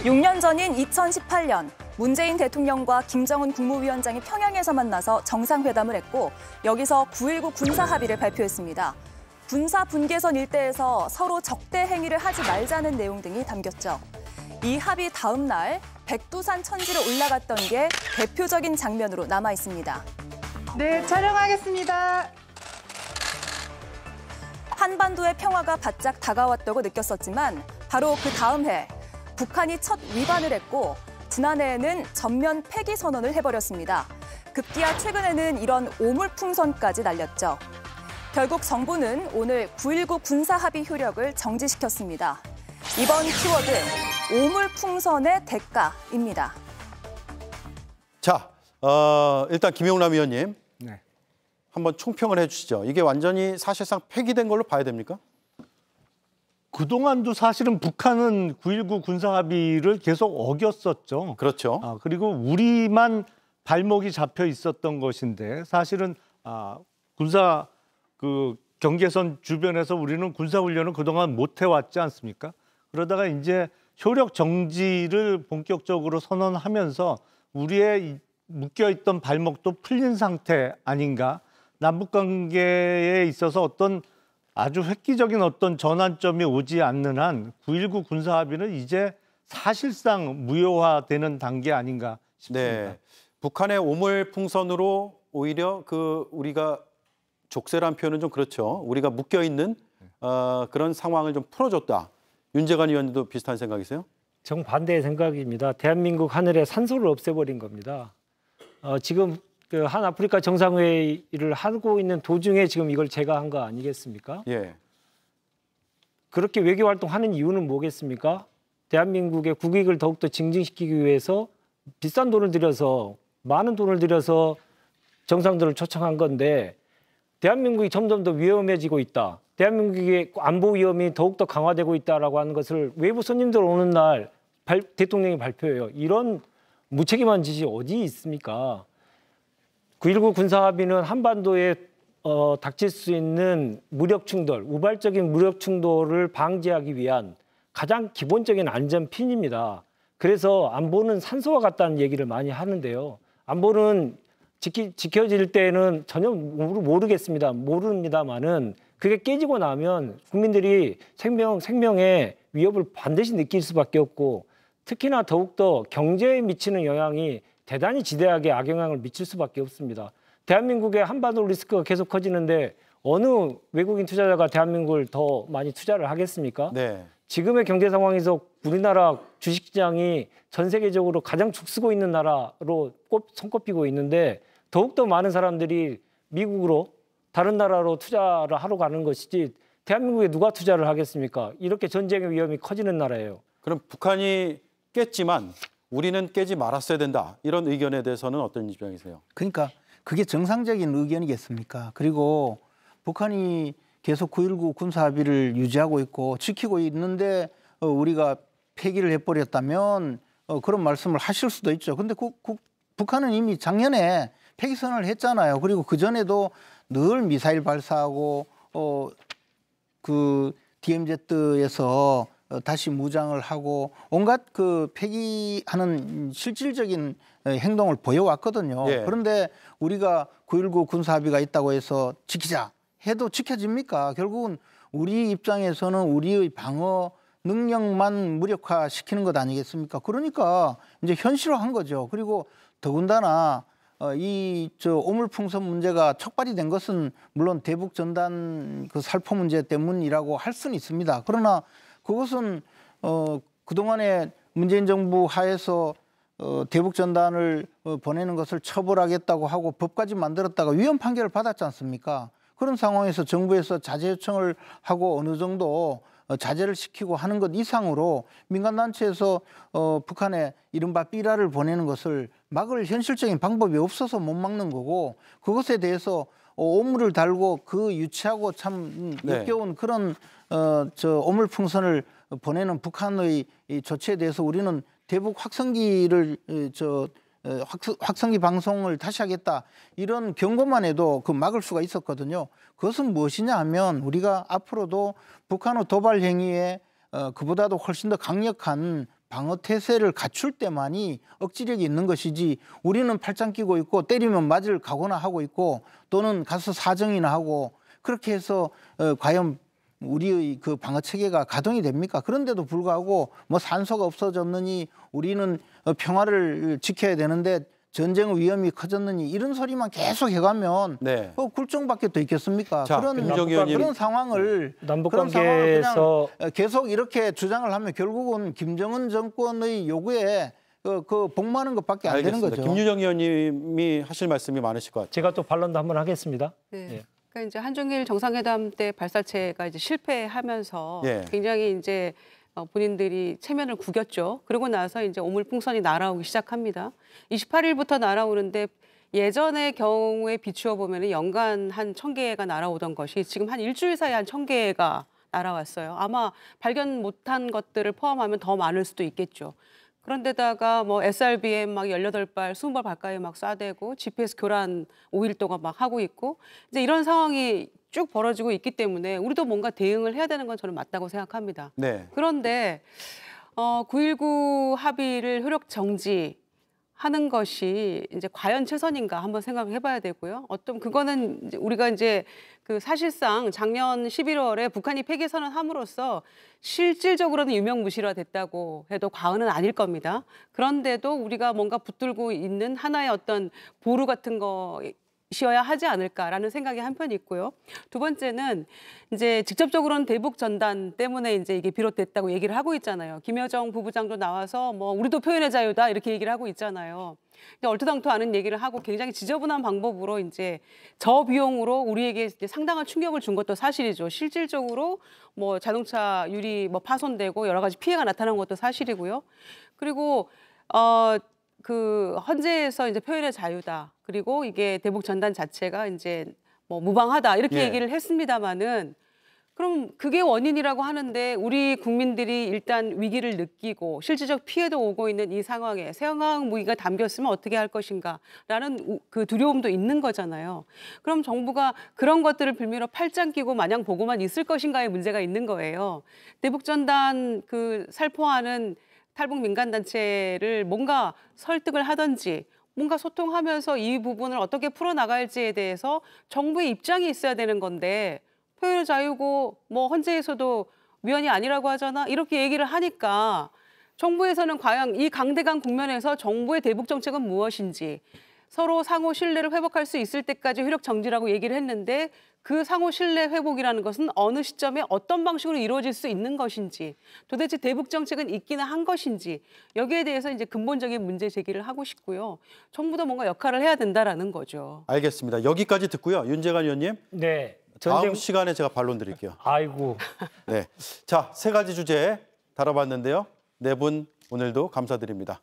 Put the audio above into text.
6년 전인 2018년 문재인 대통령과 김정은 국무위원장이 평양에서 만나서 정상회담을 했고 여기서 9.19 군사합의를 발표했습니다. 군사 분계선 일대에서 서로 적대 행위를 하지 말자는 내용 등이 담겼죠. 이 합의 다음 날 백두산 천지로 올라갔던 게 대표적인 장면으로 남아 있습니다. 네, 촬영하겠습니다. 한반도의 평화가 바짝 다가왔다고 느꼈었지만 바로 그 다음 해 북한이 첫 위반을 했고 지난해에는 전면 폐기 선언을 해버렸습니다. 급기야 최근에는 이런 오물풍선까지 날렸죠. 결국 정부는 오늘 9.19 군사합의 효력을 정지시켰습니다. 이번 키워드 오물풍선의 대가입니다. 자, 일단 김용남 위원님 네. 한번 총평을 해주시죠. 이게 완전히 사실상 폐기된 걸로 봐야 됩니까? 그동안도 사실은 북한은 9.19 군사합의를 계속 어겼었죠. 그렇죠. 그리고 우리만 발목이 잡혀 있었던 것인데 사실은 군사 경계선 주변에서 우리는 군사훈련을 그동안 못 해왔지 않습니까? 그러다가 이제 효력 정지를 본격적으로 선언하면서 우리의 묶여있던 발목도 풀린 상태 아닌가? 남북관계에 있어서 어떤 아주 획기적인 어떤 전환점이 오지 않는 한 9.19 군사합의는 이제 사실상 무효화되는 단계 아닌가 싶습니다. 네, 북한의 오물풍선으로 오히려 우리가 족쇄란 표현은 좀 그렇죠. 우리가 묶여 있는 그런 상황을 좀 풀어줬다. 윤재관 의원도 비슷한 생각이세요? 정반대의 생각입니다. 대한민국 하늘에 산소를 없애버린 겁니다. 지금 한 아프리카 정상회의를 하고 있는 도중에 지금 이걸 제가 한 거 아니겠습니까? 예. 그렇게 외교 활동하는 이유는 뭐겠습니까? 대한민국의 국익을 더욱더 증진시키기 위해서 비싼 돈을 들여서 많은 돈을 들여서 정상들을 초청한 건데 대한민국이 점점 더 위험해지고 있다. 대한민국의 안보 위험이 더욱더 강화되고 있다라고 하는 것을 외부 손님들 오는 날 대통령이 발표해요. 이런 무책임한 짓이 어디 있습니까? 9.19 군사합의는 한반도에 닥칠 수 있는 무력 충돌, 우발적인 무력 충돌을 방지하기 위한 가장 기본적인 안전핀입니다. 그래서 안보는 산소와 같다는 얘기를 많이 하는데요. 안보는 지켜질 때는 전혀 모릅니다만은 그게 깨지고 나면 국민들이 생명의 위협을 반드시 느낄 수밖에 없고 특히나 더욱더 경제에 미치는 영향이 대단히 지대하게 악영향을 미칠 수밖에 없습니다. 대한민국의 한반도 리스크가 계속 커지는데 어느 외국인 투자자가 대한민국을 더 많이 투자를 하겠습니까? 네. 지금의 경제 상황에서 우리나라 주식시장이 전 세계적으로 가장 죽쓰고 있는 나라로 손꼽히고 있는데 더욱더 많은 사람들이 미국으로 다른 나라로 투자를 하러 가는 것이지 대한민국에 누가 투자를 하겠습니까? 이렇게 전쟁의 위험이 커지는 나라예요. 그럼 북한이 깼지만 우리는 깨지 말았어야 된다. 이런 의견에 대해서는 어떤 입장이세요? 그러니까 그게 정상적인 의견이겠습니까? 그리고 북한이 계속 9.19 군사합의를 유지하고 있고 지키고 있는데 우리가 폐기를 해버렸다면 그런 말씀을 하실 수도 있죠. 근데 북한은 이미 작년에 폐기 선언을 했잖아요. 그리고 그전에도 늘 미사일 발사하고 DMZ에서 다시 무장을 하고 온갖 폐기하는 실질적인 행동을 보여왔거든요. 예. 그런데 우리가 9.19 군사합의가 있다고 해서 지키자 해도 지켜집니까? 결국은 우리 입장에서는 우리의 방어 능력만 무력화시키는 것 아니겠습니까? 그러니까 이제 현실화한 거죠. 그리고 더군다나 오물풍선 문제가 촉발이 된 것은 물론 대북 전단 살포 문제 때문이라고 할 수는 있습니다. 그러나 그것은 그동안에 문재인 정부 하에서 대북 전단을 보내는 것을 처벌하겠다고 하고 법까지 만들었다가 위헌 판결을 받았지 않습니까? 그런 상황에서 정부에서 자제 요청을 하고 어느 정도 자제를 시키고 하는 것 이상으로 민간단체에서 북한에 이른바 삐라를 보내는 것을 막을 현실적인 방법이 없어서 못 막는 거고 그것에 대해서 오물을 달고 유치하고 참 역겨운 그런 오물풍선을 보내는 북한의 이 조치에 대해서 우리는 대북 확성기를 확성기 방송을 다시 하겠다 이런 경고만 해도 막을 수가 있었거든요. 그것은 무엇이냐 하면 우리가 앞으로도 북한의 도발 행위에 그보다도 훨씬 더 강력한 방어 태세를 갖출 때만이 억지력이 있는 것이지 우리는 팔짱 끼고 있고 때리면 맞을 각오나 하고 있고 또는 가서 사정이나 하고 그렇게 해서 과연 우리의 그 방어 체계가 가동이 됩니까? 그런데도 불구하고 뭐 산소가 없어졌느니 우리는 평화를 지켜야 되는데 전쟁의 위험이 커졌느니 이런 소리만 계속 해가면 네. 굴종밖에 더 있겠습니까? 자, 김정희 의원님. 그런 상황을 남북 그런 상황을 관계에서 그냥 계속 이렇게 주장을 하면 결국은 김정은 정권의 요구에 그 복무하는 것밖에 안 알겠습니다. 되는 거죠. 김유정 의원님이 하실 말씀이 많으실 것 같아요. 제가 또 반론도 한번 하겠습니다. 네. 예. 그러니까 이제 한중일 정상회담 때 발사체가 이제 실패하면서 예. 굉장히 이제 본인들이 체면을 구겼죠. 그러고 나서 이제 오물풍선이 날아오기 시작합니다. 28일부터 날아오는데 예전의 경우에 비추어 보면 연간 한 1,000개가 날아오던 것이 지금 한 일주일 사이에 한 1,000개가 날아왔어요. 아마 발견 못한 것들을 포함하면 더 많을 수도 있겠죠. 그런데다가 뭐 SRBM 막 18발, 20발 가까이 막 쏴대고 GPS 교란 5일 동안 막 하고 있고 이제 이런 상황이 쭉 벌어지고 있기 때문에 우리도 뭔가 대응을 해야 되는 건 저는 맞다고 생각합니다. 네. 그런데 9.19 합의를 효력 정지하는 것이 이제 과연 최선인가 한번 생각을 해봐야 되고요. 그거는 이제 우리가 이제 그 사실상 작년 11월에 북한이 폐기 선언함으로써 실질적으로는 유명무실화됐다고 해도 과언은 아닐 겁니다. 그런데도 우리가 뭔가 붙들고 있는 하나의 어떤 보루 같은 것이어야 하지 않을까라는 생각이 한편 있고요. 두 번째는 이제 직접적으로는 대북 전단 때문에 이제 이게 비롯됐다고 얘기를 하고 있잖아요. 김여정 부부장도 나와서 뭐 우리도 표현의 자유다 이렇게 얘기를 하고 있잖아요. 얼토당토 않은 얘기를 하고 굉장히 지저분한 방법으로 이제 저비용으로 우리에게 이제 상당한 충격을 준 것도 사실이죠. 실질적으로 뭐 자동차 유리 뭐 파손되고 여러 가지 피해가 나타난 것도 사실이고요. 그리고 그 헌재에서 이제 표현의 자유다. 그리고 이게 대북 전단 자체가 이제 뭐 무방하다 이렇게 예. 얘기를 했습니다마는 그럼 그게 원인이라고 하는데 우리 국민들이 일단 위기를 느끼고 실질적 피해도 오고 있는 이 상황에 생화학 무기가 담겼으면 어떻게 할 것인가라는 그 두려움도 있는 거잖아요. 그럼 정부가 그런 것들을 빌미로 팔짱 끼고 마냥 보고만 있을 것인가의 문제가 있는 거예요. 대북전단 그 살포하는 탈북 민간단체를 뭔가 설득을 하든지 뭔가 소통하면서 이 부분을 어떻게 풀어나갈지에 대해서 정부의 입장이 있어야 되는 건데 표현의 자유고 뭐 헌재에서도 위헌이 아니라고 하잖아 이렇게 얘기를 하니까 정부에서는 과연 이 강대강 국면에서 정부의 대북 정책은 무엇인지 서로 상호 신뢰를 회복할 수 있을 때까지 효력 정지라고 얘기를 했는데 그 상호 신뢰 회복이라는 것은 어느 시점에 어떤 방식으로 이루어질 수 있는 것인지 도대체 대북 정책은 있기는 한 것인지 여기에 대해서 이제 근본적인 문제 제기를 하고 싶고요. 정부도 뭔가 역할을 해야 된다라는 거죠. 알겠습니다. 여기까지 듣고요. 윤재관 의원님. 네. 다음 시간에 제가 반론 드릴게요. 아이고. 네. 자, 세 가지 주제 다뤄봤는데요. 네 분 오늘도 감사드립니다.